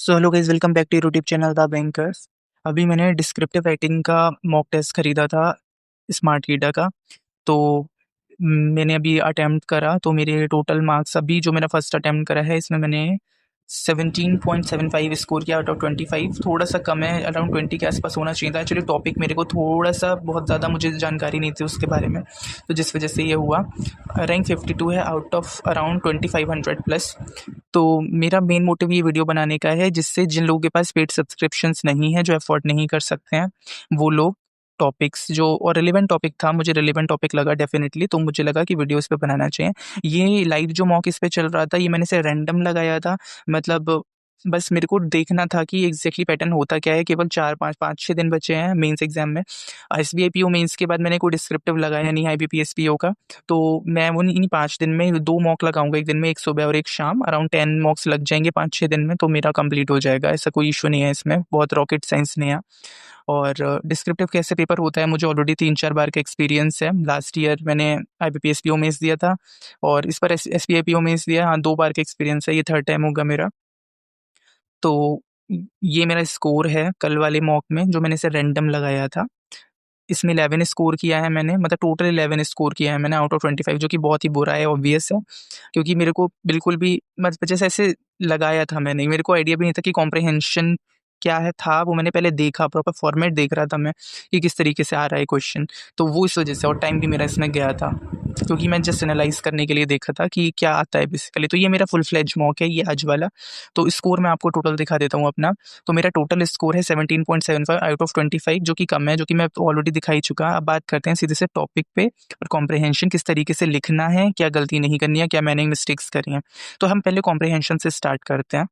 So hello guys, welcome back to YouTube channel the bankers. अभी मैंने descriptive writing का mock test खरीदा था स्मार्ट रीडर का। तो मैंने अभी अटेम्प्ट करा, तो मेरे टोटल मार्क्स अभी जो मेरा फर्स्ट अटेम्प्ट करा है इसमें मैंने 17.75 स्कोर किया आउट ऑफ 25। थोड़ा सा कम है, अराउंड 20 के आसपास होना चाहिए था। एक्चुअली टॉपिक मेरे को थोड़ा सा बहुत ज़्यादा मुझे जानकारी नहीं थी उसके बारे में, तो जिस वजह से ये हुआ। रैंक 52 है आउट ऑफ अराउंड 2500 प्लस। तो मेरा मेन मोटिव ये वीडियो बनाने का है जिससे जिन लोगों के पास पेड सब्सक्रिप्शंस नहीं है, जो अफोर्ड नहीं कर सकते हैं, वो लोग टॉपिक्स जो और रिलेवेंट टॉपिक था, मुझे रिलेवेंट टॉपिक लगा डेफिनेटली, तो मुझे लगा कि वीडियो इस पे बनाना चाहिए। ये लाइव जो मॉक इस पे चल रहा था, ये मैंने से रैंडम लगाया था। मतलब बस मेरे को देखना था कि एग्जैक्टली पैटर्न होता क्या है। केवल 4 5 5 6 दिन बचे हैं मेंस एग्जाम में। SBI PO मेंस के बाद मैंने कोई डिस्क्रिप्टिव लगाया नहीं IBPS PO का। तो मैं वो इन्हीं 5 दिन में 2 मॉक लगाऊंगा, एक दिन में, एक सुबह और एक शाम। अराउंड 10 मॉक्स लग जाएंगे 5 6 दिन में, तो मेरा कंप्लीट हो जाएगा। ऐसा कोई इशू नहीं है इसमें, बहुत रॉकेट साइंस नहीं है। और डिस्क्रिप्टिव कैसे पेपर होता है, मुझे ऑलरेडी 3 4 बार का एक्सपीरियंस है। लास्ट ईयर मैंने IBPS PO मेंस दिया था और इस पर SBI PO मेंस दिया। हाँ, 2 बार का एक्सपीरियंस है, ये थर्ड टाइम होगा मेरा। तो ये मेरा स्कोर है कल वाले मॉक में जो मैंने इसे रैंडम लगाया था। इसमें 11 स्कोर किया है मैंने, मतलब टोटल 11 स्कोर किया है मैंने आउट ऑफ 25, जो कि बहुत ही बुरा है, ऑब्वियस है। क्योंकि मेरे को बिल्कुल भी मतलब जैसे ऐसे लगाया था मैंने, मेरे को आइडिया भी नहीं था कि कॉम्प्रिहेंशन क्या है था। वो मैंने पहले देखा, प्रॉपर फॉर्मेट देख रहा था मैं कि किस तरीके से आ रहा है क्वेश्चन। तो वो इस वजह से, और टाइम भी मेरा इसमें गया था क्योंकि मैं जस्ट एनालाइज करने के लिए देखा था कि क्या आता है बेसिकली। तो ये मेरा फुल फ्लेज मॉक है, ये आज वाला। तो स्कोर मैं आपको टोटल दिखा देता हूँ अपना। तो मेरा टोटल स्कोर है 17.75 आउट ऑफ 25, जो कि कम है, जो कि मैं ऑलरेडी दिखा ही चुका। अब बात करते हैं सीधे से टॉपिक पे और कॉम्प्रिहेंशन किस तरीके से लिखना है, क्या गलती नहीं करनी है, क्या मैंने मिस्टेक्स करी हैं। तो हम पहले कॉम्प्रिहेंशन से स्टार्ट करते हैं।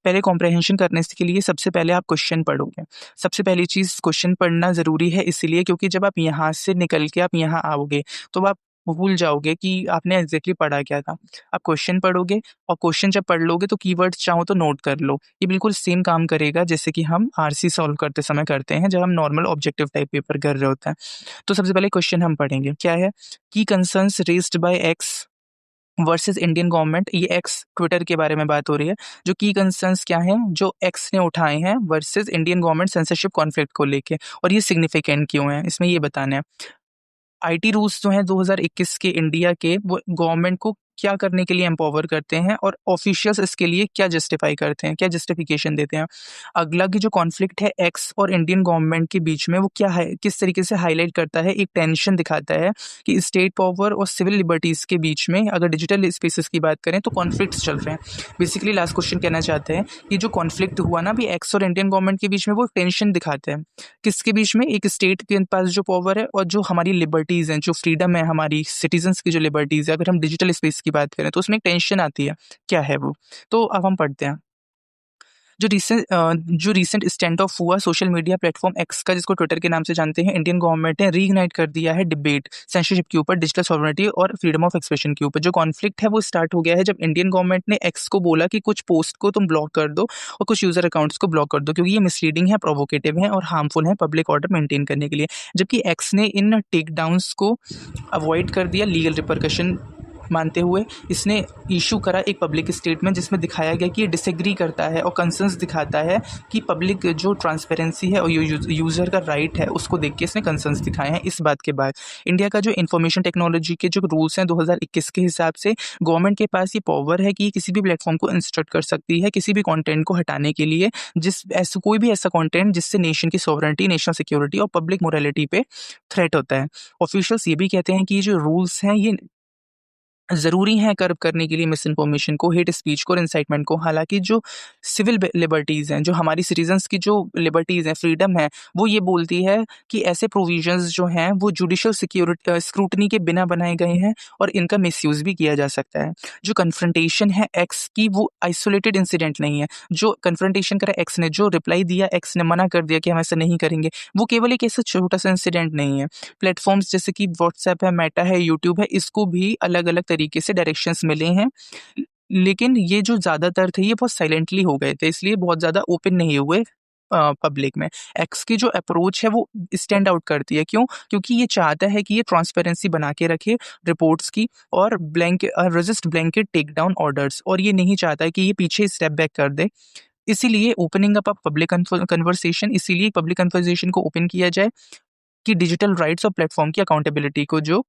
पहले कॉम्प्रिहेंशन करने के लिए सबसे पहले आप क्वेश्चन पढ़ोगे। सबसे पहली चीज़, क्वेश्चन पढ़ना ज़रूरी है इसलिए क्योंकि जब आप यहाँ से निकल के आप यहाँ आओगे तो आप भूल जाओगे कि आपने एग्जैक्टली पढ़ा क्या था। आप क्वेश्चन पढ़ोगे और क्वेश्चन जब पढ़ लोगे तो कीवर्ड्स चाहो तो नोट कर लो। ये बिल्कुल सेम काम करेगा जैसे कि हम RC सॉल्व करते समय करते हैं जब हम नॉर्मल ऑब्जेक्टिव टाइप पेपर कर रहे होते हैं। तो सबसे पहले क्वेश्चन हम पढ़ेंगे, क्या है की concerns raised by X versus Indian government. ये एक्स ट्विटर के बारे में बात हो रही है। जो की कंसर्न्स क्या हैं जो एक्स ने उठाए हैं versus Indian government censorship conflict को लेके, और ये सिग्निफिकेंट क्यों है, इसमें ये बताना है। IT रूल्स जो हैं 2021 के इंडिया के, वो गवर्नमेंट को क्या करने के लिए एम्पावर करते हैं और ऑफिशियल्स इसके लिए क्या जस्टिफाई करते हैं, क्या जस्टिफिकेशन देते हैं। अगला की जो कॉन्फ्लिक्ट है एक्स और इंडियन गवर्नमेंट के बीच में, वो क्या है, किस तरीके से हाईलाइट करता है, एक टेंशन दिखाता है कि स्टेट पावर और सिविल लिबर्टीज के बीच में, अगर डिजिटल स्पेसेस की बात करें तो कॉन्फ्लिक्ट्स चल रहे हैं। बेसिकली लास्ट क्वेश्चन कहना चाहते हैं कि जो कॉन्फ्लिक्ट हुआ ना भी एक्स और इंडियन गवर्नमेंट के बीच में, वो टेंशन दिखाते हैं किसके बीच में, एक स्टेट के पास जो पावर है और जो हमारी लिबर्टीज हैं, जो फ्रीडम है हमारी सिटीजन्स की, जो लिबर्टीज है, अगर हम डिजिटल स्पेस की बात करें तो उसमें एक टेंशन आती है। क्या है वो, तो अब हम पढ़ते हैं। जो रिसेंट स्टैंड ऑफ हुआ सोशल मीडिया प्लेटफॉर्म एक्स का, जिसको ट्विटर के नाम से जानते हैं, इंडियन गवर्नमेंट ने रीइग्नाइट कर दिया है डिबेट सेंसरशिप के ऊपर, डिजिटल सॉवरेनिटी और फ्रीडम ऑफ एक्सप्रेशन के ऊपर। जो कॉन्फ्लिक्ट है वो स्टार्ट हो गया है जब इंडियन गवर्नमेंट ने एक्स को बोला कि कुछ पोस्ट को तुम ब्लॉक कर दो और कुछ यूजर अकाउंट्स को ब्लॉक कर दो क्योंकि ये मिसलीडिंग है, प्रोवोकेटिव है और हार्मफुल है पब्लिक ऑर्डर मेंटेन करने के लिए। जबकि एक्स ने इन टेक डाउन्स को अवॉइड कर दिया लीगल रिपरकशन मानते हुए। इसने इशू करा एक पब्लिक स्टेटमेंट जिसमें दिखाया गया कि ये डिसएग्री करता है और कंसर्न्स दिखाता है कि पब्लिक जो ट्रांसपेरेंसी है और यूज़र का राइट है उसको देख के इसने कंसर्न्स दिखाए हैं। इस बात के बाद इंडिया का जो इंफॉर्मेशन टेक्नोलॉजी के जो रूल्स हैं 2021 के हिसाब से, गवर्नमेंट के पास ये पावर है कि किसी भी प्लेटफॉर्म को इंस्ट्रक्ट कर सकती है किसी भी कंटेंट को हटाने के लिए, कोई भी ऐसा कंटेंट जिससे नेशन की सॉवरेनिटी, नेशनल सिक्योरिटी और पब्लिक मोरालिटी पे थ्रेट होता है। ऑफिशियल्स ये भी कहते हैं कि ये जो रूल्स हैं ये ज़रूरी हैं कर्ब करने के लिए मिस इन्फॉर्मेशन को, हेट स्पीच को और इंसाइटमेंट को। हालाँकि जो सिविल लिबर्टीज़ हैं, जो हमारी सिटीज़न्स की जो लिबर्टीज़ हैं, फ्रीडम है, वो ये बोलती है कि ऐसे प्रोविजंस जो हैं वो जुडिशियल स्क्रूटनी के बिना बनाए गए हैं और इनका मिसयूज़ भी किया जा सकता है। जो कन्फ्रंटेशन है एक्स की, वो आइसोलेटेड इंसिडेंट नहीं है। जो कन्फ्रंटेशन करा एक्स ने, जो रिप्लाई दिया एक्स ने, मना कर दिया कि हम ऐसा नहीं करेंगे, वो केवल एक ऐसा छोटा-सा इंसिडेंट नहीं है। प्लेटफ़ॉर्म्स जैसे कि व्हाट्सएप है, मेटा है, यूट्यूब है, इसको भी अलग-अलग तरीके से डायरेक्शंस मिले हैं। लेकिन ये जो ज़्यादातर थे ये बहुत साइलेंटली हो गए थे, इसलिए बहुत ज़्यादा ओपन नहीं हुए पब्लिक में। एक्स की जो अप्रोच है वो स्टैंड आउट करती है। क्यों? क्योंकि ये चाहता है कि ये ट्रांसपेरेंसी बना के रखे रिपोर्ट्स की और resist blanket take down orders, और ये नहीं चाहता है कि ये पीछे स्टेप बैक कर दे। इसीलिए ओपनिंग अप पब्लिक कन्वर्सेशन, इसीलिए पब्लिक कन्वर्सेशन को ओपन किया जाए कि डिजिटल राइट्स और प्लेटफॉर्म की अकाउंटेबिलिटी को जो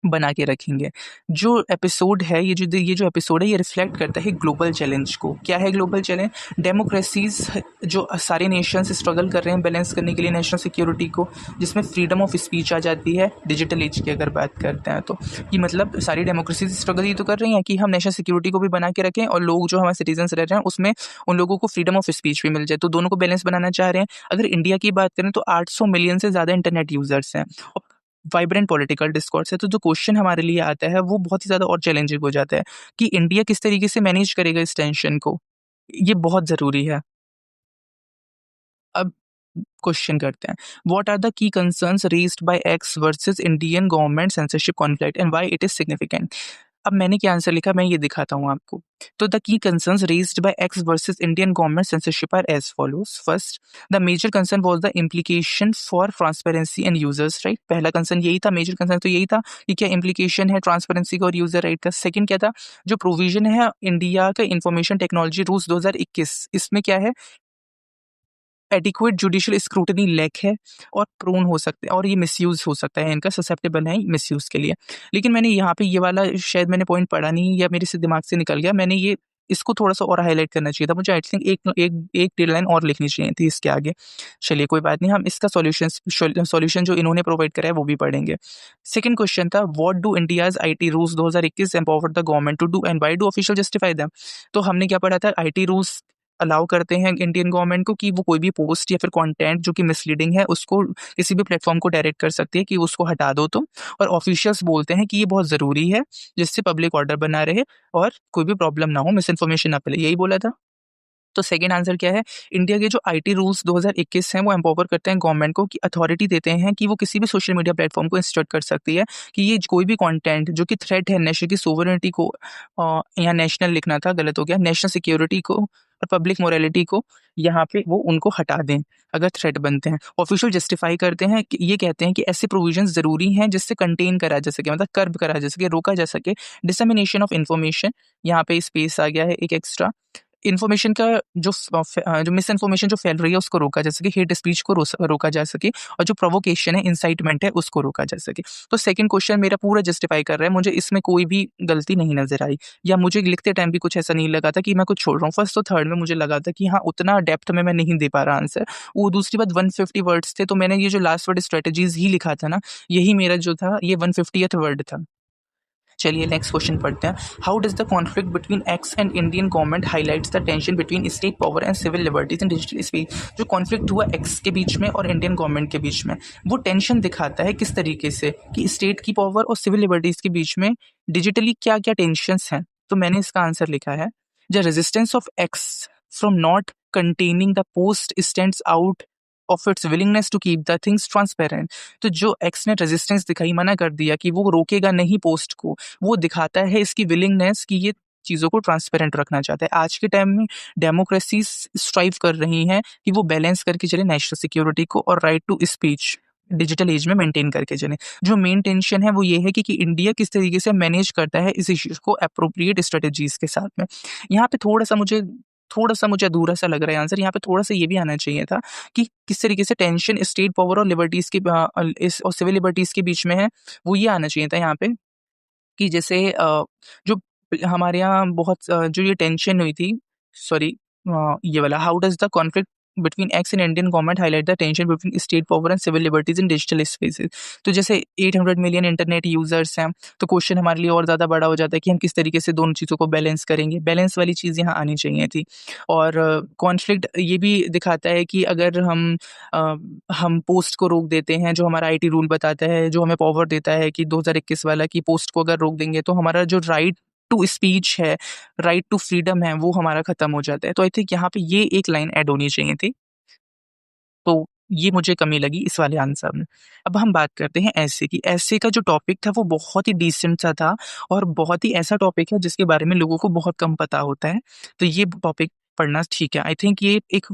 बना के रखेंगे। जो एपिसोड है, ये जो एपिसोड है, ये रिफ्लेक्ट करता है ग्लोबल चैलेंज को। क्या है ग्लोबल चैलेंज? डेमोक्रेसीज जो सारे नेशंस स्ट्रगल कर रहे हैं बैलेंस करने के लिए नेशनल सिक्योरिटी को, जिसमें फ्रीडम ऑफ स्पीच आ जाती है डिजिटल एज की अगर बात करते हैं तो। कि मतलब सारी डेमोक्रेसीज स्ट्रगल ये तो कर रही हैं कि हम नेशनल सिक्योरिटी को भी बना के रखें और लोग जो हमारे सिटीजन्स रह रहे हैं उसमें उन लोगों को फ्रीडम ऑफ स्पीच भी मिल जाए, तो दोनों को बैलेंस बनाना चाह रहे हैं। अगर इंडिया की बात करें तो 800 मिलियन से ज़्यादा इंटरनेट यूजर्स हैं, वाइब्रेंट पॉलिटिकल डिस्कोर्स है, तो जो क्वेश्चन हमारे लिए आता है वो बहुत ही ज़्यादा और चैलेंजिंग हो जाता है कि इंडिया किस तरीके से मैनेज करेगा इस टेंशन को। ये बहुत ज़रूरी है। अब क्वेश्चन करते हैं, what are the key concerns raised by X versus Indian government censorship conflict and why it is significant. अब मैंने क्या आंसर लिखा, मैं ये दिखाता हूँ आपको। तो the key concerns raised by X versus Indian government censorship are as follows. First, the major concern was the implication for transparency and users right. पहला कंसर्न यही था, मेजर कंसर्न तो यही था कि क्या इम्प्लीकेशन है ट्रांसपेरेंसी का और यूजर राइट का। सेकंड क्या था, जो प्रोविजन है इंडिया का इंफॉर्मेशन टेक्नोलॉजी रूल्स 2021, इसमें क्या है, एडिक्वेट जुडिशियल स्क्रूटनी लैक है और प्रोन हो सकते हैं और ये मिसयूज हो सकता है, इनका ससेप्टेबल है मिसयूज के लिए। लेकिन मैंने यहाँ पे ये वाला शायद मैंने पॉइंट पढ़ा नहीं या मेरे से दिमाग से निकल गया, मैंने ये इसको थोड़ा सा और हाईलाइट करना चाहिए था मुझे। आई थिंक एक एक एक डेढ़ लाइन और लिखनी चाहिए थी इसके आगे। चलिए कोई बात नहीं, हम इसका सॉल्यूशन जो इन्होंने प्रोवाइड करा है वो भी पढ़ेंगे। सेकंड क्वेश्चन था, what do India's IT rules 2021 empower the government to do and why do official justify them. तो हमने क्या पढ़ा था, आईटी रूल्स अलाउ करते हैं इंडियन गवर्नमेंट को कि वो कोई भी पोस्ट या फिर कंटेंट जो कि मिसलीडिंग है उसको किसी भी प्लेटफॉर्म को डायरेक्ट कर सकती है कि उसको हटा दो तुम। और ऑफिशियल्स बोलते हैं कि ये बहुत ज़रूरी है जिससे पब्लिक ऑर्डर बना रहे और कोई भी प्रॉब्लम ना हो, मिस इन्फॉर्मेशन ना फैले, यही बोला था। तो सेकंड आंसर क्या है, इंडिया के जो आईटी रूल्स 2021 हैं वो एम्पावर करते हैं गवर्नमेंट को, कि अथॉरिटी देते हैं कि वो किसी भी सोशल मीडिया प्लेटफॉर्म को इंस्ट्रक्ट कर सकती है कि ये कोई भी कंटेंट जो कि थ्रेट है नेशनल की सोवरेनिटी को, यहाँ नेशनल लिखना था गलत हो गया, नेशनल सिक्योरिटी को और पब्लिक मोरालिटी को, यहाँ पे वो उनको हटा दें अगर थ्रेट बनते हैं। ऑफिशियल जस्टिफाई करते हैं कि ये कहते हैं कि ऐसे प्रोविजन जरूरी हैं जिससे कंटेन करा जा सके, मतलब कर्ब करा जा सके, रोका जा सके डिसमिनेशन ऑफ इन्फॉर्मेशन। यहाँ पे स्पेस आ गया है एक एक्स्ट्रा, इन्फॉर्मेशन का जो मिस इन्फॉर्मेशन जो फैल रही है उसको रोका जा सके, हेट स्पीच को रोका जा सके और जो प्रोवोकेशन है, इंसाइटमेंट है, उसको रोका जा सके। तो सेकंड क्वेश्चन मेरा पूरा जस्टिफाई कर रहा है, मुझे इसमें कोई भी गलती नहीं नजर आई या मुझे लिखते टाइम भी कुछ ऐसा नहीं लगा था कि मैं कुछ छोड़ रहा हूँ। फर्स्ट तो थर्ड में मुझे लगा था कि हाँ उतना डेप्थ में मैं नहीं दे पा रहा आंसर। वो दूसरी बात 150 वर्ड्स थे, तो मैंने ये जो लास्ट वर्ड स्ट्रेटेजीज ही लिखा था ना, यही मेरा जो था ये 150th वर्ड था। चलिए नेक्स्ट क्वेश्चन पढ़ते हैं, how does the conflict between X and Indian government highlights the tension between state power and civil liberties in digital space. जो कॉन्फ्लिक्ट हुआ एक्स के बीच में और इंडियन गवर्नमेंट के बीच में, वो टेंशन दिखाता है किस तरीके से कि स्टेट की पावर और सिविल लिबर्टीज के बीच में डिजिटली क्या क्या टेंशंस हैं। तो मैंने इसका आंसर लिखा है, the resistance of X from not containing the post stands out of its willingness to keep the things transparent. तो जो एक्स ने रेजिस्टेंस दिखाई, मना कर दिया कि वो रोकेगा नहीं पोस्ट को, वो दिखाता है इसकी विलिंगनेस कि ये चीज़ों को ट्रांसपेरेंट रखना चाहता है। आज के टाइम में डेमोक्रेसी स्ट्राइव कर रही हैं कि वो बैलेंस करके चले नेशनल सिक्योरिटी को और right to speech digital age में मेंटेन करके चले। जो मेन टेंशन है वो ये है कि इंडिया किस तरीके से मैनेज करता है इस इश्यूज को अप्रोप्रिएट स्ट्रेटेजीज के साथ में। यहाँ पे थोड़ा सा मुझे अधूरा सा लग रहा है आंसर। यहाँ पे थोड़ा सा ये भी आना चाहिए था कि किस तरीके से टेंशन स्टेट पावर और लिबर्टीज के और सिविल लिबर्टीज के बीच में है, वो ये आना चाहिए था यहाँ पे कि जैसे जो हमारे यहाँ जो ये टेंशन हुई थी, सॉरी, ये वाला, how does the conflict between X and Indian government highlight the tension between state power and civil liberties in digital spaces. तो जैसे 800 मिलियन इंटरनेट यूजर्स हैं, तो क्वेश्चन हमारे लिए और ज़्यादा बड़ा हो जाता है कि हम किस तरीके से दोनों चीज़ों को बैलेंस करेंगे। बैलेंस वाली चीज़ यहाँ आनी चाहिए थी। और कॉन्फ्लिक्ट ये भी दिखाता है कि अगर हम पोस्ट को रोक देते हैं, जो हमारा आईटी रूल बताता है, जो हमें पावर देता है कि 2021 वाला, कि पोस्ट को अगर रोक देंगे तो हमारा जो राइट टू स्पीच है, राइट टू फ्रीडम है, वो हमारा खत्म हो जाता है। तो आई थिंक यहाँ पे ये एक लाइन ऐड होनी चाहिए थी। तो ये मुझे कमी लगी इस वाले आंसर में। अब हम बात करते हैं ऐसे की। ऐसे का जो टॉपिक था वो बहुत ही डिसेंट सा था और बहुत ही ऐसा टॉपिक है जिसके बारे में लोगों को बहुत कम पता होता है। तो ये टॉपिक पढ़ना ठीक है। आई थिंक ये एक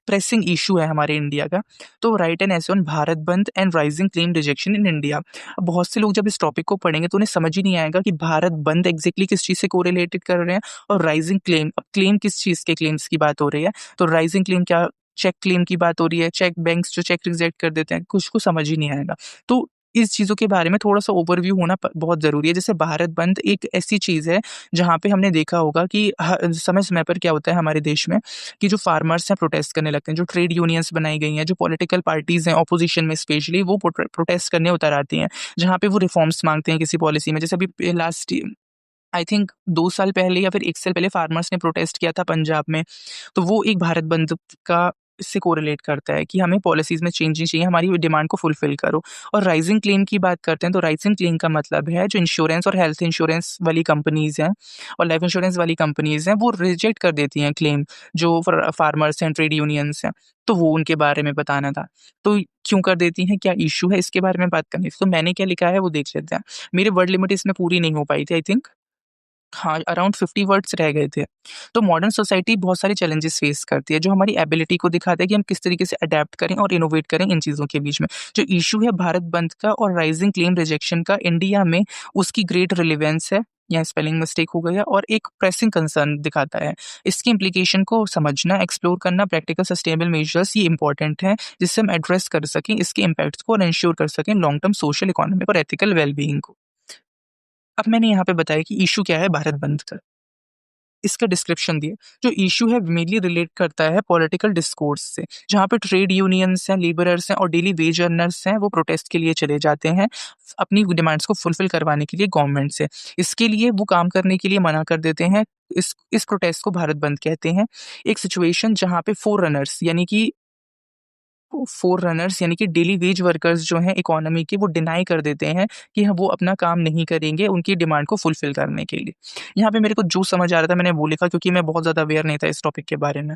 प्रेसिंग इशू है हमारे इंडिया का। तो write an essay on Bharat bandh and rising claim rejection in India. अब बहुत से लोग जब इस टॉपिक को पढ़ेंगे तो उन्हें समझ ही नहीं आएगा कि भारत बंद एग्जैक्टली किस चीज़ से कोरिलेटेड कर रहे हैं और राइजिंग क्लेम, अब क्लेम किस चीज़ के क्लेम्स की बात हो रही है। तो राइजिंग क्लेम क्या, चेक क्लेम की बात हो रही है, चेक बैंक्स जो चेक रिजेक्ट कर देते हैं, कुछ को समझ ही नहीं आएगा। तो इस चीज़ों के बारे में थोड़ा-सा ओवरव्यू होना बहुत ज़रूरी है। जैसे भारत बंद एक ऐसी चीज़ है जहाँ पे हमने देखा होगा कि समय-समय पर क्या होता है हमारे देश में कि जो फार्मर्स हैं प्रोटेस्ट करने लगते हैं, जो ट्रेड यूनियंस बनाई गई हैं, जो पॉलिटिकल पार्टीज़ हैं ऑपोज़िशन में स्पेशली वो प्रोटेस्ट करने उतर आती हैं, जहाँ पे वो रिफॉर्म्स माँगते हैं किसी पॉलिसी में। जैसे अभी लास्ट आई थिंक 2 साल पहले या फिर 1 साल पहले फार्मर्स ने प्रोटेस्ट किया था पंजाब में, तो वो एक भारत बंद का इससे कोरिलेट करता है कि हमें पॉलिसीज़ में चेंजेस चाहिए, हमारी डिमांड को फुलफ़िल करो। और राइज़िंग क्लेम की बात करते हैं, तो राइज़िंग क्लेम का मतलब है जो इंश्योरेंस और हेल्थ इंश्योरेंस वाली कंपनीज़ हैं और लाइफ़ इंश्योरेंस वाली कंपनीज़ हैं, वो रिजेक्ट कर देती हैं क्लेम, जो फार्मर्स हैं, ट्रेड यूनियंस हैं, तो वो उनके बारे में बताना था। तो क्यों कर देती हैं, क्या इश्यू है, इसके बारे में बात करनी थी। तो मैंने क्या लिखा है वो देख लेते हैं। मेरी वर्ड लिमिट इसमें पूरी नहीं हो पाई थी आई थिंक, हाँ, अराउंड 50 वर्ड्स रह गए थे। तो मॉडर्न सोसाइटी बहुत सारे चैलेंजेस फेस करती है, जो हमारी एबिलिटी को दिखाता है कि हम किस तरीके से अडैप्ट करें और इनोवेट करें इन चीज़ों के बीच में। जो इश्यू है भारत बंद का और राइजिंग क्लेम रिजेक्शन का इंडिया में, उसकी ग्रेट रिलेवेंस है, यहाँ स्पेलिंग मिस्टेक हो गया, और एक प्रेसिंग कंसर्न दिखाता है। इसकी इम्प्लीकेशन को समझना, एक्सप्लोर करना, प्रैक्टिकल सस्टेनेबल मेजर्स ये इंपॉर्टेंट हैं, जिससे हम एड्रेस कर सकें इसके इम्पैक्ट्स को और इंश्योर कर सकें लॉन्ग टर्म सोशल, इकोनॉमिक और एथिकल वेल-बीइंग को। अब मैंने यहाँ पे बताया कि इश्यू क्या है भारत बंद का। इसका डिस्क्रिप्शन दिए। जो इश्यू है मेनली रिलेट करता है पॉलिटिकल डिस्कोर्स से, जहाँ पे ट्रेड यूनियंस हैं, लेबरर्स हैं और डेली वेज अर्नर्स हैं, वो प्रोटेस्ट के लिए चले जाते हैं, अपनी डिमांड्स को फुलफिल करवाने के लिए गवर्नमेंट से। इसके लिए वो काम करने के लिए मना कर देते हैं। इस प्रोटेस्ट को भारत बंद कहते हैं। एक सिचुएशन जहाँ पे फोर रनर्स यानी कि डेली वेज वर्कर्स जो हैं इकोनॉमी के, वो डिनाई कर देते हैं कि हाँ, वो अपना काम नहीं करेंगे उनकी डिमांड को फुलफिल करने के लिए। यहाँ पे मेरे को जो समझ आ रहा था मैंने वो लिखा, क्योंकि मैं बहुत ज़्यादा अवेयर नहीं था इस टॉपिक के बारे में।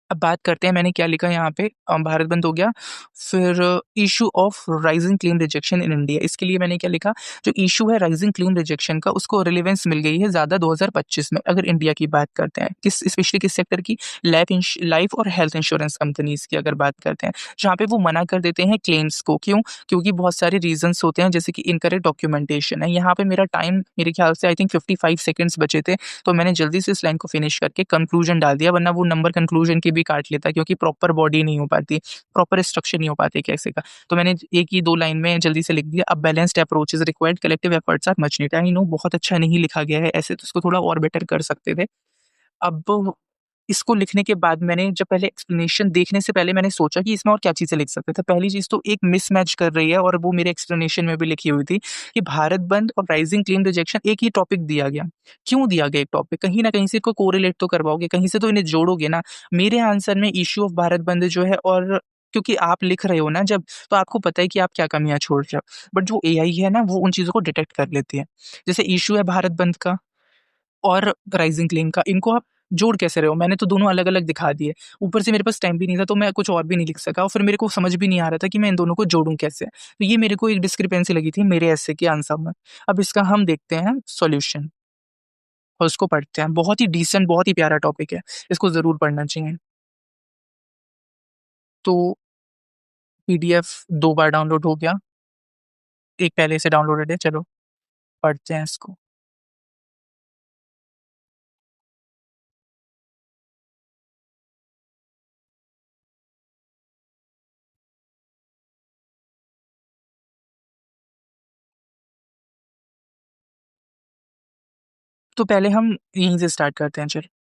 अब बात करते हैं मैंने क्या लिखा यहाँ पे, भारत बंद हो गया। फिर issue of rising claim rejection in India, इसके लिए मैंने क्या लिखा, जो इश्यू है राइजिंग क्लेम रिजेक्शन का, उसको रिलेवेंस मिल गई है ज़्यादा 2025 में, अगर इंडिया की बात करते हैं। स्पेशली किस सेक्टर की, लाइफ और हेल्थ इंश्योरेंस कंपनीज की अगर बात करते हैं, जहाँ पे वो मना कर देते हैं क्लेम्स को। क्यों? क्योंकि बहुत सारे रीजंस होते हैं, जैसे कि इनकरेक्ट डॉक्यूमेंटेशन है। यहाँ पे मेरा टाइम मेरे ख्याल से आई थिंक 55 सेकंड्स बचे थे, तो मैंने जल्दी से इस लाइन को फिनिश करके कंक्लूजन डाल दिया, वरना वो नंबर कंक्लूजन की भी काट लेता, क्योंकि प्रॉपर बॉडी नहीं हो पाती, प्रॉपर स्ट्रक्चर नहीं हो पाते कैसे का। तो मैंने एक ही 2 लाइन में जल्दी से लिख दिया। अब balanced approach is required, collective efforts are much needed. I know बहुत अच्छा नहीं लिखा गया है, ऐसे तो इसको थोड़ा और बेटर कर सकते थे। अब इसको लिखने के बाद मैंने जब पहले एक्सप्लेनेशन देखने से पहले मैंने सोचा कि इसमें और क्या चीज़ें लिख सकते थे। पहली चीज़ तो एक मिसमैच कर रही है, और वो मेरे एक्सप्लेनेशन में भी लिखी हुई थी कि भारत बंद और राइजिंग क्लीन रिजेक्शन एक ही टॉपिक दिया गया। क्यों दिया गया एक टॉपिक? कहीं न कहीं से इसको कोरिलेट तो करवाओगे, कहीं से तो इन्हें जोड़ोगे ना। मेरे आंसर में इश्यू ऑफ भारत बंद जो है, और क्योंकि आप लिख रहे हो ना जब, तो आपको पता है कि आप क्या कमियाँ छोड़ रहे हो। बट जो एआई है ना, वो उन चीज़ों को डिटेक्ट कर लेती है। जैसे इश्यू है भारत बंद का और राइजिंग क्लेम का, इनको आप जोड़ कैसे रहे हो? मैंने तो दोनों अलग-अलग दिखा दिए। ऊपर से मेरे पास टाइम भी नहीं था, तो मैं कुछ और भी नहीं लिख सका, और फिर मेरे को समझ भी नहीं आ रहा था कि मैं इन दोनों को जोड़ूँ कैसे? तो ये मेरे को एक डिस्क्रिपेंसी लगी थी मेरे एस्से के आंसर में। अब इसका हम देखते हैं सॉल्यूशन और उसको पढ़ते हैं। बहुत ही डिसेंट, बहुत ही प्यारा टॉपिक है। इसको ज़रूर पढ़ना चाहिए। तो पीडीएफ 2 बार डाउनलोड हो गया। एक पहले से डाउनलोडेड है, चलो पढ़ते हैं इसको। तो पहले हम यहीं से स्टार्ट करते हैं, चलो।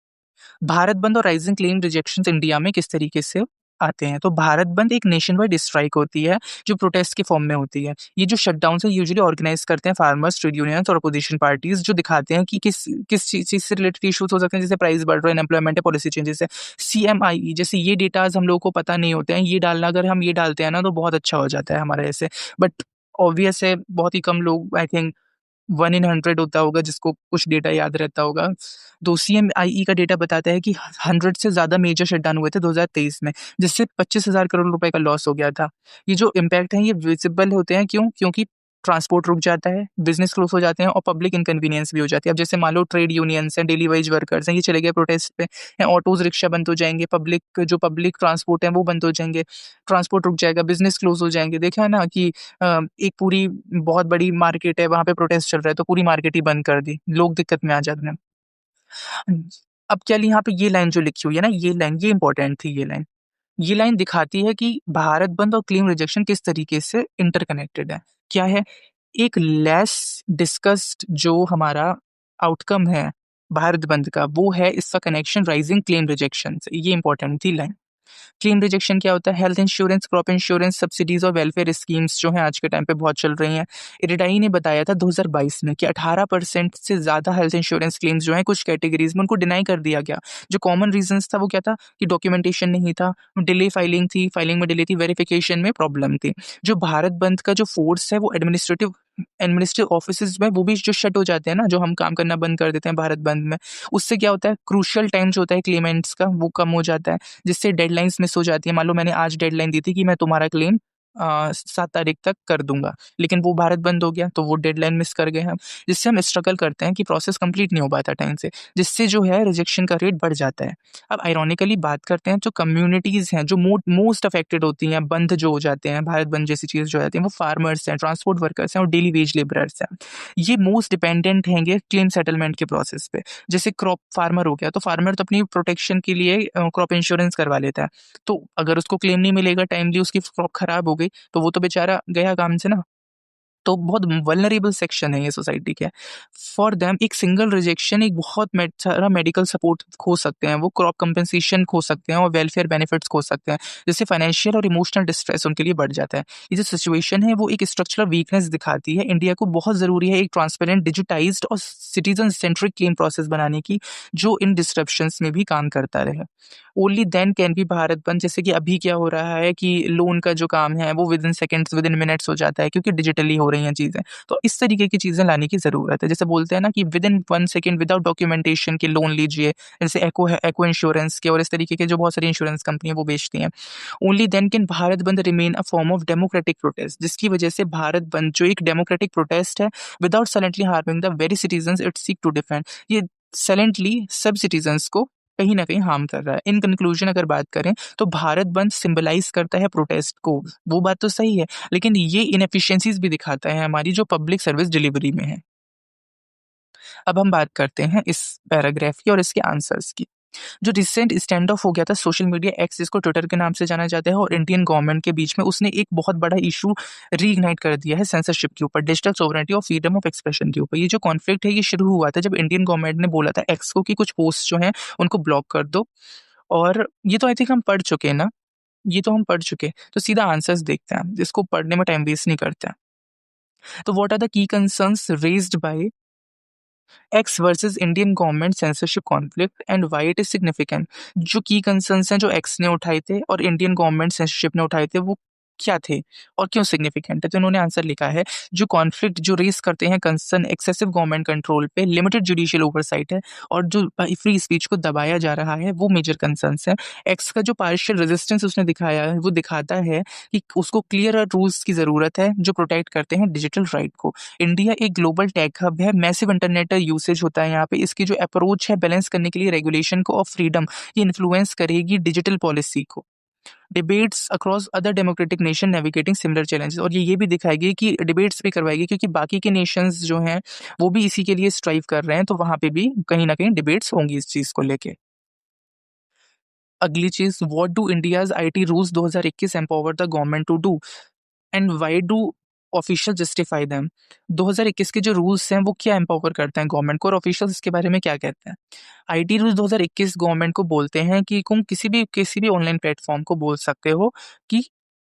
भारत बंद और राइजिंग क्लीन रिजेक्शंस इंडिया में किस तरीके से आते हैं। तो भारत बंद एक नेशन वाइड स्ट्राइक होती है, जो प्रोटेस्ट के फॉर्म में होती है। ये जो शटडाउन है यूजुअली ऑर्गेनाइज करते हैं फार्मर्स, ट्रेड यूनियंस और अपोजिशन पार्टीज, जो दिखाते हैं कि किस किस चीज से रिलेटेड इश्यूज हो सकते हैं, जैसे प्राइस बढ़ रहा है, अनएम्प्लॉयमेंट है, पॉलिसी चेंजेस है। CMIE जैसे ये डेटाज हम लोगों को पता नहीं होते हैं, ये डालना, अगर हम ये डालते हैं ना तो बहुत अच्छा हो जाता है हमारे ऐसे। बट ऑब्वियस है बहुत ही कम लोग, आई थिंक 1 इन 100 होता होगा जिसको कुछ डेटा याद रहता होगा। तो CMIE का डेटा बताता है कि 100 से ज़्यादा मेजर शटडाउन हुए थे 2023 में, जिससे 25,000 करोड़ रुपए का लॉस हो गया था। ये जो इम्पैक्ट है ये विजिबल होते हैं, क्यों? क्योंकि ट्रांसपोर्ट रुक जाता है, बिजनेस क्लोज हो जाते हैं और पब्लिक इनकन्वीनियंस भी हो जाती है। अब जैसे मान लो ट्रेड यूनियंस हैं, डेली वेज वर्कर्स हैं, ये चले गए प्रोटेस्ट पे, या ऑटोज रिक्शा बंद हो जाएंगे, पब्लिक ट्रांसपोर्ट है वो बंद हो जाएंगे, ट्रांसपोर्ट रुक जाएगा, बिजनेस क्लोज हो जाएंगे। देखा है ना कि एक पूरी बहुत बड़ी मार्केट है, वहां पे प्रोटेस्ट चल रहा है तो पूरी मार्केट ही बंद कर दी, लोग दिक्कत में आ जाते हैं। अब क्या यहाँ पे ये लाइन जो लिखी हुई है ना, ये लाइन ये इंपॉर्टेंट थी। ये लाइन दिखाती है कि भारत बंद और क्लेम रिजेक्शन किस तरीके से इंटरकनेक्टेड है। क्या है? एक लेस डिस्कस्ड जो हमारा आउटकम है भारत बंद का, वो है इसका कनेक्शन राइजिंग क्लेम रिजेक्शन से। ये इंपॉर्टेंट थी लाइन। क्लेम रिजेक्शन क्या होता है? Health insurance, crop insurance, subsidies और वेलफेयर स्कीम्स जो हैं आज के टाइम पे बहुत चल रही हैं। इरिडाई ने बताया था 2022 में कि 18% से ज़्यादा हेल्थ इंश्योरेंस क्लेम्स जो हैं कुछ कैटेगरीज में उनको डिनाई कर दिया गया। जो कॉमन रीजंस था वो क्या था? कि डॉक्यूमेंटेशन नहीं था, डिले फाइलिंग थी, फाइलिंग में डिले थी, वेरिफिकेशन में प्रॉब्लम थी। जो भारत बंद का जो फोर्स है वो एडमिनिस्ट्रेटिव ऑफिस में वो भी जो शट हो जाते हैं ना, जो हम काम करना बंद कर देते हैं भारत बंद में, उससे क्या होता है? क्रूशियल टाइम जो होता है क्लेमेंट्स का वो कम हो जाता है, जिससे डेडलाइंस मिस हो जाती है। मान लो मैंने आज डेडलाइन दी थी कि मैं तुम्हारा क्लेम 7 तारीख तक कर दूंगा, लेकिन वो भारत बंद हो गया तो वो डेडलाइन मिस कर गए हम, जिससे हम स्ट्रगल करते हैं कि प्रोसेस कंप्लीट नहीं हो पाता टाइम से, जिससे जो है रिजेक्शन का रेट बढ़ जाता है। अब आयरॉनिकली बात करते हैं, जो कम्युनिटीज हैं जो मोस्ट अफेक्टेड होती हैं, बंद जो हो जाते हैं, भारत बंद जैसी चीज जो हो जाती है, वो फार्मर्स हैं, ट्रांसपोर्ट वर्कर्स हैं और डेली वेज लेबरर्स हैं। ये मोस्ट डिपेंडेंट हैंगे क्लेम सेटलमेंट के प्रोसेस पे। जैसे क्रॉप फार्मर हो गया, तो फार्मर तो अपनी प्रोटेक्शन के लिए क्रॉप इंश्योरेंस करवा लेता है, तो अगर उसको क्लेम नहीं मिलेगा टाइमली, उसकी क्रॉप खराब हो गई, तो वो तो बेचारा गया काम से ना। तो बहुत वल्नरेबल सेक्शन है ये सोसाइटी के। फॉर देम एक सिंगल रिजेक्शन एक बहुत सारा मेडिकल सपोर्ट खो सकते हैं, वो क्रॉप कंपनसेशन खो सकते हैं और वेलफेयर बेनिफिट्स खो सकते हैं, जिससे फाइनेंशियल और इमोशनल डिस्ट्रेस उनके लिए बढ़ जाता है। ये जो सिचुएशन है वो एक स्ट्रक्चरल वीकनेस दिखाती है। इंडिया को बहुत ज़रूरी है एक ट्रांसपेरेंट, डिजिटाइज्ड और सिटीजन सेंट्रिक क्लेम प्रोसेस बनाने की, जो इन डिस्ट्रप्शंस में भी काम करता रहे। Only then can be Bharat Bandh. जैसे कि अभी क्या हो रहा है कि लोन का जो काम है वो with in seconds, with in minutes हो जाता है, क्योंकि डिजिटली हो रही हैं चीज़ें। तो इस तरीके की चीज़ें लाने की ज़रूरत है। जैसे बोलते हैं ना कि with in 1 second without documentation के लोन लीजिए, जैसे एको इंश्योरेंस के और इस तरीके के जो बहुत सारी इंश्योरेंस कंपनियां वो बेचती हैं। Only then can Bharat Bandh remain a form of democratic protest, जिसकी वजह से भारत बंद जो एक डेमोक्रेटिक प्रोटेस्ट है, without silently harming the very citizens it seek to defend, ये साइलेंटली सब सिटीजंस को कहीं ना कहीं हार्म कर रहा है। इन कंक्लूजन अगर बात करें तो भारत बंद सिंबलाइज करता है प्रोटेस्ट को, वो बात तो सही है, लेकिन ये इनएफिशिएंसीज भी दिखाता है हमारी जो पब्लिक सर्विस डिलीवरी में है। अब हम बात करते हैं इस पैराग्राफ की और इसके आंसर्स की। जो रिसेंट स्टैंड ऑफ हो गया था सोशल मीडिया एक्स, जिसको ट्विटर के नाम से जाना जाता है, और इंडियन गवर्नमेंट के बीच में, उसने एक बहुत बड़ा इशू रीइग्नाइट कर दिया है सेंसरशिप के ऊपर, डिजिटल सोवरेनिटी और फ्रीडम ऑफ एक्सप्रेशन के ऊपर। ये जो कॉन्फ्लिक्ट है ये शुरू हुआ था जब इंडियन गवर्नमेंट ने बोला था एक्स को कि कुछ पोस्ट जो हैं उनको ब्लॉक कर दो। और ये तो आई थिंक हम पढ़ चुके हैं ना, ये तो हम पढ़ चुके हैं, तो सीधा आंसर्स देखते हैं, जिसको पढ़ने में टाइम वेस्ट नहीं करते हैं। तो what are the key concerns raised by X versus Indian government censorship conflict and why it is significant? जो की कंसर्न्स हैं जो एक्स ने उठाए थे और इंडियन गवर्नमेंट सेंसरशिप ने उठाए थे, वो क्या थे और क्यों सिग्निफिकेंट है? तो इन्होंने आंसर लिखा है, जो कॉन्फ्लिक्ट जो रेस करते हैं कंसर्न एक्सेसिव गवर्नमेंट कंट्रोल पे, लिमिटेड जुडिशियल ओवरसाइट है, और जो फ्री स्पीच को दबाया जा रहा है, वो मेजर कंसर्न्स है। एक्स का जो पार्शियल रेजिस्टेंस उसने दिखाया है वो दिखाता है कि उसको क्लियर रूल्स की जरूरत है जो प्रोटेक्ट करते हैं डिजिटल राइट को। इंडिया एक ग्लोबल टेक हब है, मैसिव इंटरनेट यूसेज होता है यहाँ पे। इसकी जो अप्रोच है बैलेंस करने के लिए रेगुलेशन को और फ्रीडम, ये इन्फ्लुएंस करेगी डिजिटल पॉलिसी को। Debates across other democratic nation navigating similar challenges, और ये भी दिखाएगी कि डिबेट्स भी करवाएगी, क्योंकि बाकी के नेशंस जो हैं वो भी इसी के लिए स्ट्राइव कर रहे हैं, तो वहां पे भी कहीं ना कहीं डिबेट्स होंगी इस चीज को लेके। अगली चीज, what do India's IT rules 2021 empower the government to do and why do official justify them? 2021 के जो रूल्स हैं वो क्या एम्पावर करते हैं गवर्नमेंट को, और ऑफिशियल्स इसके बारे में क्या कहते हैं? आईटी रूल्स 2021 गवर्नमेंट को बोलते हैं कि तुम किसी भी ऑनलाइन प्लेटफॉर्म को बोल सकते हो कि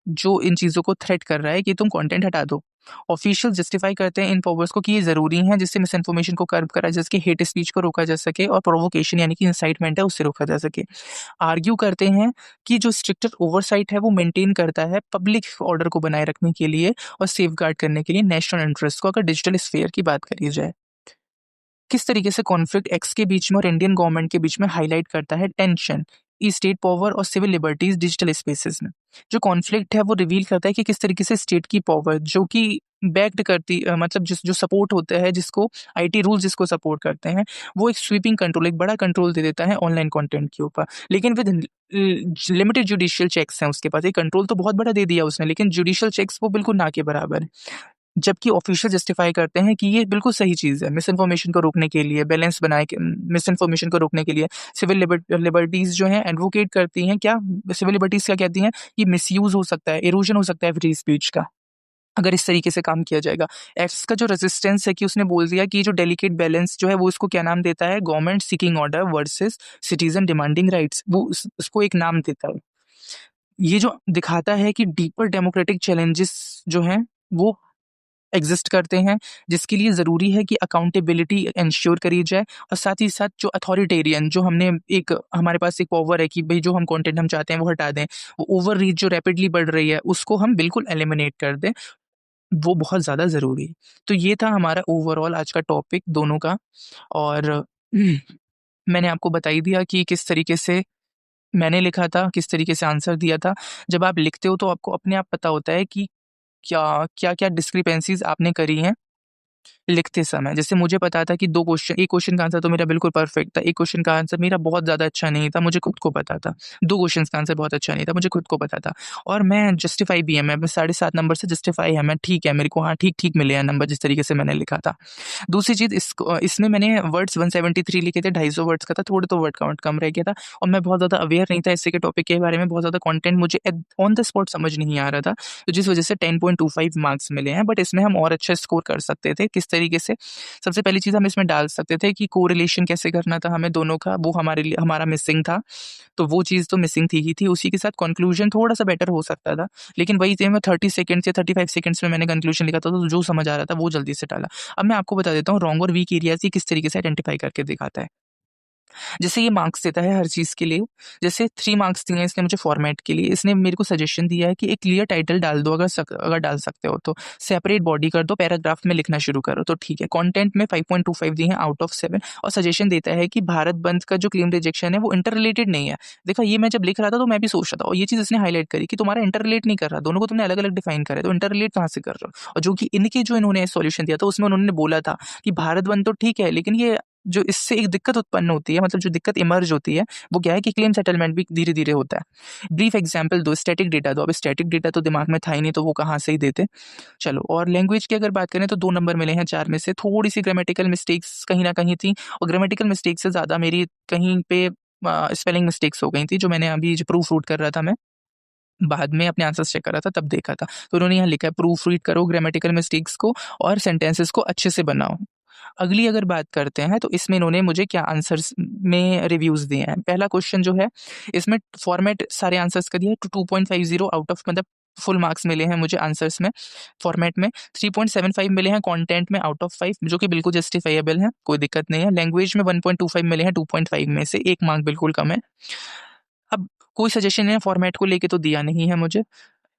जो इन चीज़ों को थ्रेट कर रहा है कि तुम कंटेंट हटा दो। ऑफिशियल जस्टिफाई करते हैं इन पावर्स को कि ये ज़रूरी है, जिससे मिस इन्फॉर्मेशन को कर्ब करा जा सके, हेट स्पीच को रोका जा सके, और प्रोवोकेशन यानी कि इंसाइटमेंट है उससे रोका जा सके। आर्ग्यू करते हैं कि जो स्ट्रिक्टर ओवरसाइट है वो मेंटेन करता है पब्लिक ऑर्डर को बनाए रखने के लिए और सेफगार्ड करने के लिए नेशनल इंटरेस्ट को, अगर डिजिटल स्फीयर की बात करी जाए। किस तरीके से कॉन्फ्लिक्ट एक्स के बीच में और इंडियन गवर्नमेंट के बीच में हाईलाइट करता है टेंशन, स्टेट पावर और सिविल लिबर्टीज डिजिटल स्पेसेस में। जो कॉन्फ्लिक्ट है वो रिवील करता है कि किस तरीके से स्टेट की पावर जो कि बैक्ड करती मतलब जो सपोर्ट होता है, जिसको आईटी रूल्स जिसको सपोर्ट करते हैं, वो एक स्वीपिंग कंट्रोल, एक बड़ा कंट्रोल दे देता है ऑनलाइन कंटेंट के ऊपर। लेकिन विद लिमिटेड जुडिशियल चेक्स हैं उसके पास। एक कंट्रोल तो बहुत बड़ा दे दिया उसने, लेकिन जुडिशियल चेक्स वो बिल्कुल ना के बराबर है। जबकि ऑफिशियल जस्टिफाई करते हैं कि ये बिल्कुल सही चीज़ है, मिस इन्फॉर्मेशन को रोकने के लिए, बैलेंस बनाए के मिस इन्फॉर्मेशन को रोकने के लिए। सिविल लिबर्टीज़ जो हैं एडवोकेट करती हैं क्या, सिविल लिबर्टीज़ क्या कहती हैं कि मिसयूज़ हो सकता है, इरोजन हो सकता है फ्री स्पीच का, अगर इस तरीके से काम किया जाएगा। एक्स का जो रेजिस्टेंस है कि उसने बोल दिया कि जो डेलिकेट बैलेंस जो है वो इसको क्या नाम देता है, government seeking order versus citizen demanding rights, वो उसको एक नाम देता है। ये जो दिखाता है कि डीपर डेमोक्रेटिक चैलेंजेस जो हैं वो एग्जिस्ट करते हैं, जिसके लिए ज़रूरी है कि अकाउंटेबिलिटी इंश्योर करी जाए, और साथ ही साथ जो अथॉरिटेरियन जो हमने एक हमारे पास एक पावर है कि भाई जो हम कंटेंट हम चाहते हैं वो हटा दें, वो ओवर रीच जो रैपिडली बढ़ रही है उसको हम बिल्कुल एलिमिनेट कर दें, वो बहुत ज़्यादा ज़रूरी है। तो ये था हमारा ओवरऑल आज का टॉपिक दोनों का। और मैंने आपको बता ही दिया कि किस तरीके से मैंने लिखा था, किस तरीके से आंसर दिया था। जब आप लिखते हो तो आपको अपने आप पता होता है कि क्या-क्या डिस्क्रिपेंसीज़ आपने करी हैं लिखते समय। जैसे मुझे पता था कि 2 क्वेश्चन, एक क्वेश्चन का आंसर तो मेरा बिल्कुल परफेक्ट था, एक क्वेश्चन का आंसर मेरा बहुत ज़्यादा अच्छा नहीं था, मुझे खुद को पता था। 2 क्वेश्चन्स का आंसर बहुत अच्छा नहीं था, मुझे खुद को पता था, और मैं जस्टिफाई भी है, मैं 7.5 नंबर से जस्टिफाई है, मैं ठीक है, मेरे को हाँ, ठीक-ठीक मिले हैं नंबर जिस तरीके से मैंने लिखा था। दूसरी चीज़ इसमें मैंने वर्ड्स 173 लिखे थे, 250 वर्ड्स का था, थोड़े तो वर्ड काउंट कम रह गया था, और मैं बहुत ज़्यादा अवेयर नहीं था इससे के टॉपिक के बारे में, बहुत ज़्यादा कंटेंट मुझे ऑन द स्पॉट समझ नहीं आ रहा था, तो जिस वजह से 10.25 मार्क्स मिले हैं। बट इसमें हम और अच्छा स्कोर कर सकते थे। किस तरीके से? सबसे पहली चीज़ हम इसमें डाल सकते थे कि कोरिलेशन कैसे करना था हमें दोनों का, वो हमारे लिए हमारा मिसिंग था, तो वो चीज़ तो मिसिंग थी ही थी। उसी के साथ कंक्लूजन थोड़ा-सा बेटर हो सकता था, लेकिन वही थे, मैं 30 सेकंड्स या 35 सेकंड्स में मैंने कंक्लूजन लिखा था, तो जो समझ आ रहा था वो जल्दी से डाला। अब मैं आपको बता देता हूँ रॉन्ग और वीक एरियाज़ ये किस तरीके से आइडेंटिफाई करके दिखाता है। जैसे ये मार्क्स देता है हर चीज़ के लिए, जैसे 3 मार्क्स दिए हैं इसने मुझे फॉर्मेट के लिए, इसने मेरे को सजेशन दिया है कि एक क्लियर टाइटल डाल दो, अगर डाल सकते हो तो। सेपरेट बॉडी कर दो, पैराग्राफ में लिखना शुरू करो, तो ठीक है। कंटेंट में 5.25 दिए हैं आउट ऑफ 7, और सजेशन देता है कि भारत बंद का जो क्लेम रिजेक्शन है वो इंटर रिलेटेड नहीं है। देखा, ये मैं जब लिख रहा था तो मैं भी सोच रहा था, और ये चीज़ इसने हाइलाइट करी कि तुम्हारा इंटर रिलेट नहीं कर रहा, दोनों को तुमने अलग-अलग डिफाइन करा है, तो इंटर रिलेट कहाँ से कर रहे हो? और जो कि इनके जो इन्होंने सॉल्यूशन दिया था उसमें उन्होंने बोला था कि भारत बंद तो ठीक है, लेकिन ये जो इससे एक दिक्कत उत्पन्न होती है, मतलब जो दिक्कत इमर्ज होती है, वो क्या है कि क्लेम सेटलमेंट भी धीरे-धीरे होता है। ब्रीफ एग्जांपल दो, स्टैटिक डेटा दो। अब स्टैटिक डेटा तो दिमाग में था ही नहीं, तो वो कहाँ से ही देते। चलो, और लैंग्वेज की अगर बात करें तो 2 नंबर मिले हैं 4 में से। थोड़ी-सी ग्रामेटिकल मिस्टेक्स कहीं न कहीं थी, और ग्रामेटिकल मिस्टेक से ज़्यादा मेरी कहीं पे स्पेलिंग मिस्टेक्स हो गई थी, जो मैंने अभी जो प्रूफ रीड कर रहा था मैं, बाद में अपने आंसर्स चेक कर रहा था तब देखा था। तो उन्होंने यहाँ लिखा है प्रूफ रीड करो ग्रामेटिकल मिस्टेक्स को और सेंटेंसेस को अच्छे से बनाओ। अगली अगर बात करते हैं तो इसमें इन्होंने मुझे क्या आंसर्स में रिव्यूज़ दिए हैं। पहला क्वेश्चन जो है, इसमें फॉर्मेट सारे आंसर्स का दिया है, 2.50 आउट ऑफ, मतलब फुल मार्क्स मिले हैं मुझे आंसर्स में, फॉर्मेट में। 3.75 मिले हैं कंटेंट में आउट ऑफ 5, जो कि बिल्कुल जस्टिफाइएबल है, कोई दिक्कत नहीं है। लैंग्वेज में 1.25 मिले हैं 2.5 में से, 1 मार्क बिल्कुल कम है। अब कोई सजेशन है फॉर्मेट को लेके तो दिया नहीं है मुझे।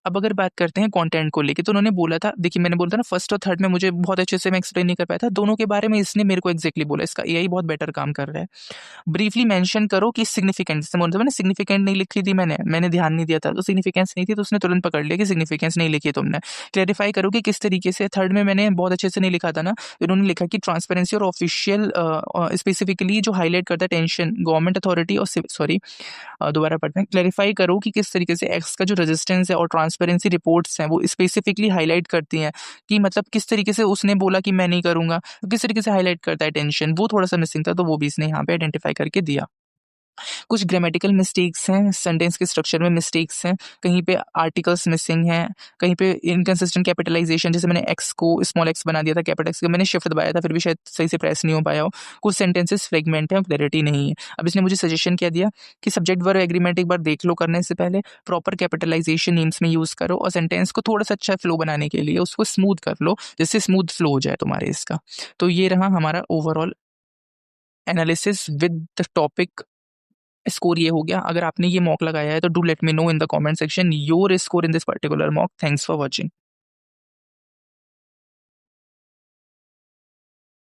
अब अगर बात करते हैं कंटेंट को लेके, तो उन्होंने बोला था, देखिए मैंने बोला था ना फर्स्ट और थर्ड में मुझे बहुत अच्छे से मैं एक्सप्लेन नहीं कर पाया था, दोनों के बारे में इसने मेरे को एग्जैक्टली बोला, इसका एआई बहुत बेटर काम कर रहा है। ब्रीफली मेंशन करो कि सिग्निफिकेंस, जैसे मैंने सिग्निफिकेंट नहीं लिखी थी, मैंने ध्यान नहीं दिया था, तो सिग्निफिकेंस नहीं थी, तो उसने तुरंत पकड़ लिया कि सिग्निफिकेंस नहीं लिखी तुमने। क्लैरिफाई करो कि किस तरीके से, थर्ड में मैंने बहुत अच्छे से नहीं लिखा था ना, तो उन्होंने लिखा कि ट्रांसपेरेंसी और ऑफिशियल स्पेसिफिकली जो हाईलाइट करता है टेंशन गवर्नमेंट अथॉरिटी और सॉरी, दोबारा पढ़ते हैं। क्लैरिफाई करो कि किस तरीके से एक्स का जो रेजिस्टेंस है और ट्रांसपेरेंसी रिपोर्ट्स हैं वो स्पेसिफिकली हाईलाइट करती हैं कि मतलब किस तरीके से उसने बोला कि मैं नहीं करूंगा, तो किस तरीके से हाईलाइट करता है टेंशन, वो थोड़ा सा मिसिंग था, तो वो भी इसने यहाँ पे आइडेंटिफाई करके दिया। कुछ ग्रामेटिकल मिस्टेक्स हैं, सेंटेंस के स्ट्रक्चर में मिस्टेक्स हैं, कहीं पे आर्टिकल्स मिसिंग हैं, कहीं पे इनकंसिस्टेंट कैपिटलाइजेशन, जैसे मैंने एक्स को स्मॉल एक्स बना दिया था, कैपिटल एक्स को मैंने शिफ्ट दबाया था, फिर भी शायद सही से प्रेस नहीं हो पाया हो। कुछ सेंटेंसेस फ्रेगमेंट है और क्लैरिटी नहीं है। अब इसने मुझे सजेशन क्या दिया कि सब्जेक्ट वर्ब एग्रीमेंट एक बार देख लो करने से पहले, प्रॉपर कैपिटलाइजेशन नेम्स में यूज करो, और सेंटेंस को थोड़ा सा अच्छा फ्लो बनाने के लिए उसको स्मूथ कर लो, जिससे स्मूथ फ्लो हो जाए तुम्हारे इसका। तो ये रहा हमारा overall analysis with the topic. Score ये हो गया। अगर आपने ये मॉक लगाया है तो do let me know in the comment section your score in this particular mock. Thanks for watching.